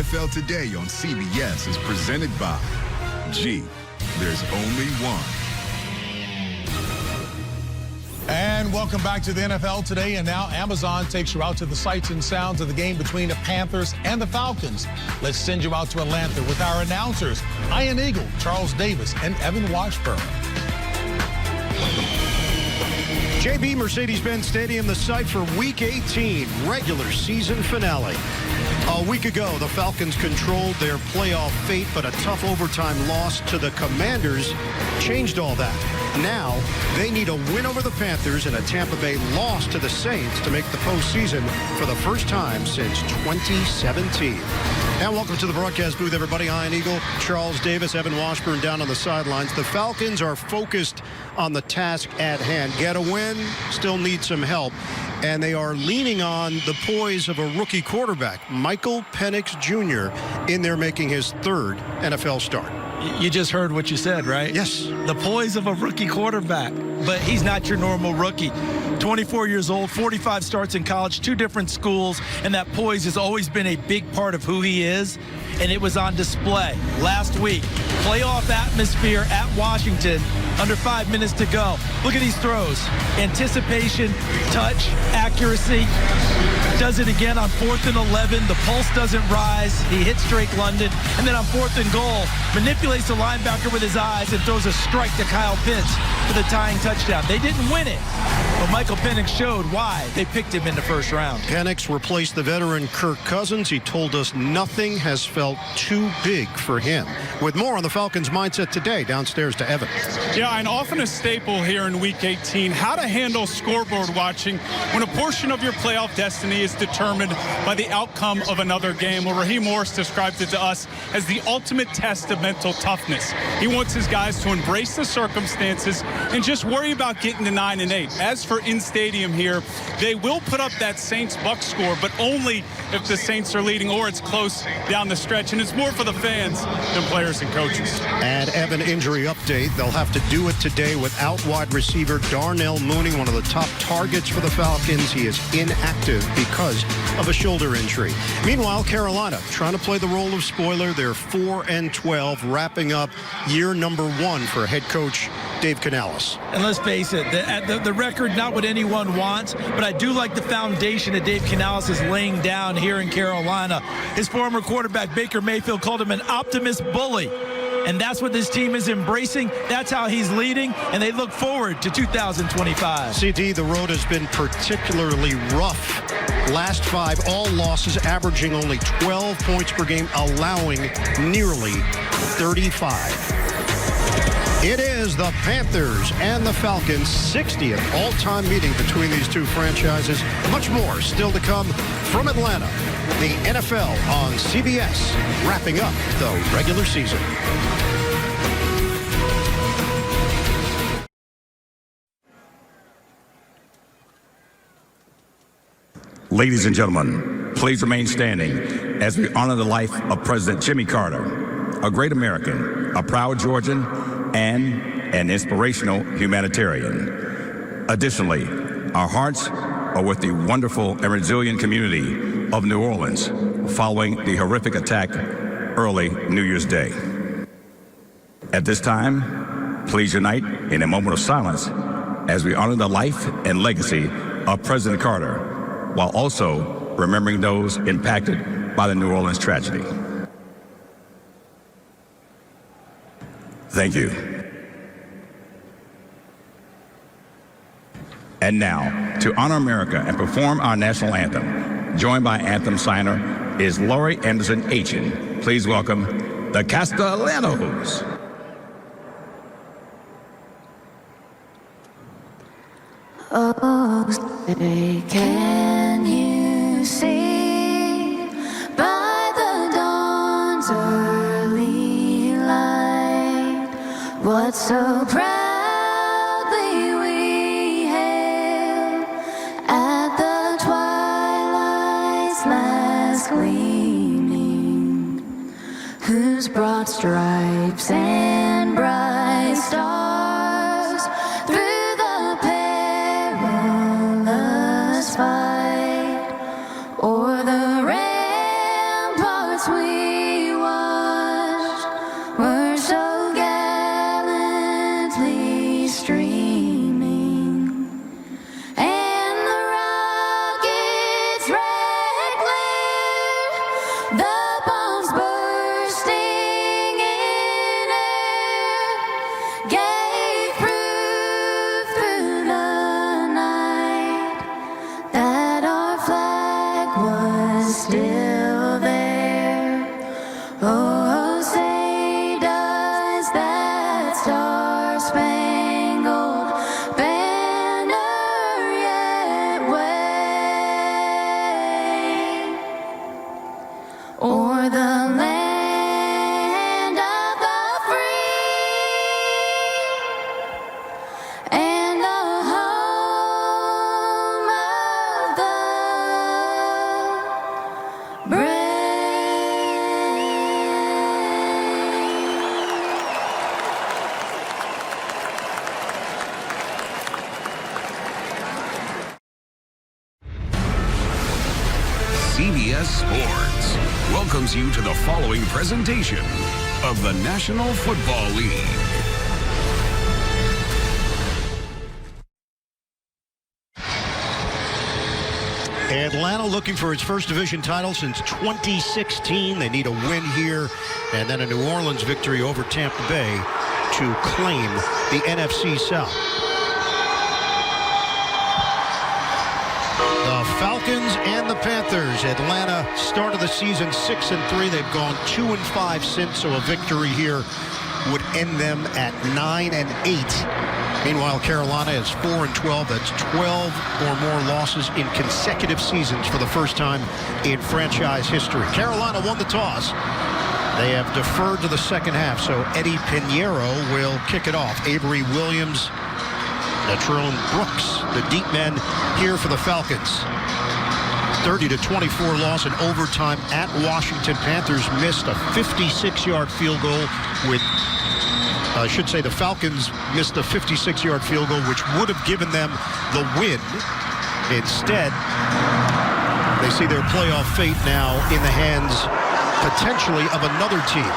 NFL Today on CBS is presented by G. There's only one. And welcome back to the NFL Today. And now Amazon takes you out to the sights and sounds of the game between the Panthers and the Falcons. Let's send you out to Atlanta with our announcers, Ian Eagle, Charles Davis, and Evan Washburn. JB Mercedes-Benz Stadium, the site for Week 18 regular season finale. A week ago, the Falcons controlled their playoff fate, but a tough overtime loss to the Commanders changed all that. Now, they need a win over the Panthers and a Tampa Bay loss to the Saints to make the postseason for the first time since 2017. And welcome to the broadcast booth, everybody. Ian Eagle, Charles Davis, Evan Washburn down on the sidelines. The Falcons are focused on the task at hand. Get a win, still need some help. And they are leaning on the poise of a rookie quarterback, Michael Penix Jr., in there making his third NFL start. You just heard what you said, right? Yes. The poise of a rookie quarterback. But he's not your normal rookie. 24 years old, 45 starts in college, 2 different schools, and that poise has always been a big part of who he is, and it was on display last week. Playoff atmosphere at Washington, under 5 minutes to go. Look at these throws. Anticipation, touch, accuracy. Does it again on 4th and 11. The pulse doesn't rise. He hits Drake London, and then on 4th and goal, manipulates the linebacker with his eyes and throws a strike to Kyle Pitts for the tying touchdown. They didn't win it, but Michael Penix showed why they picked him in the first round. Penix replaced the veteran Kirk Cousins. He told us nothing has felt too big for him. With more on the Falcons mindset today, downstairs to Evan. Yeah, and often a staple here in Week 18, how to handle scoreboard watching when a portion of your playoff destiny is determined by the outcome of another game. Well, Raheem Morris described it to us as the ultimate test of mental toughness. He wants his guys to embrace the circumstances and just worry about getting to 9-8. As for in-stadium here, they will put up that Saints-Bucs score, but only if the Saints are leading or it's close down the stretch, and it's more for the fans than players and coaches. And Evan, injury update. They'll have to do it today without wide receiver Darnell Mooney, one of the top targets for the Falcons. He is inactive because of a shoulder injury. Meanwhile, Carolina trying to play the role of spoiler. They're 4-12, wrapping up year number 1 for head coach Dave Canales. And let's face it, the record, not what anyone wants, but I do like the foundation that Dave Canales is laying down here in Carolina. His former quarterback, Baker Mayfield, called him an optimist bully. And that's what this team is embracing. That's how he's leading, and they look forward to 2025. CD, the road has been particularly rough. Last 5, all losses, averaging only 12 points per game, allowing nearly 35. It is the Panthers and the Falcons' 60th all-time meeting between these two franchises. Much more still to come from Atlanta. The NFL on CBS, wrapping up the regular season. Ladies and gentlemen, please remain standing as we honor the life of President Jimmy Carter, a great American, a proud Georgian, and an inspirational humanitarian. Additionally, our hearts are with the wonderful and resilient community of New Orleans following the horrific attack early New Year's Day. At this time, please unite in a moment of silence as we honor the life and legacy of President Carter, while also remembering those impacted by the New Orleans tragedy. Thank you. And now, to honor America and perform our national anthem, joined by anthem signer is Laurie Anderson Aitchen. Please welcome the Castellanos. Oh, say, can you see by the dawn's early light what so proudly we hailed at the twilight's last gleaming, whose broad stripes and bright stars through the perilous fight o'er the ramparts we is still there. Oh, say does that star-spangled banner yet wave o'er the land of the free and the home of the brave. CBS Sports welcomes you to the following presentation of the National Football League. Atlanta looking for its first division title since 2016. They need a win here and then a New Orleans victory over Tampa Bay to claim the NFC South. The Falcons and the Panthers. Atlanta started the season 6-3. They've gone 2-5 since, so a victory here would end them at 9-8. Meanwhile, Carolina is 4-12. That's 12 or more losses in consecutive seasons for the first time in franchise history. Carolina won the toss. They have deferred to the second half, so Eddie Pinheiro will kick it off. Avery Williams, Natrone Brooks, the deep men here for the Falcons. 30-24 loss in overtime at Washington. Panthers missed a 56-yard field goal with, I should say the Falcons missed a 56-yard field goal, which would have given them the win. Instead, they see their playoff fate now in the hands potentially of another team.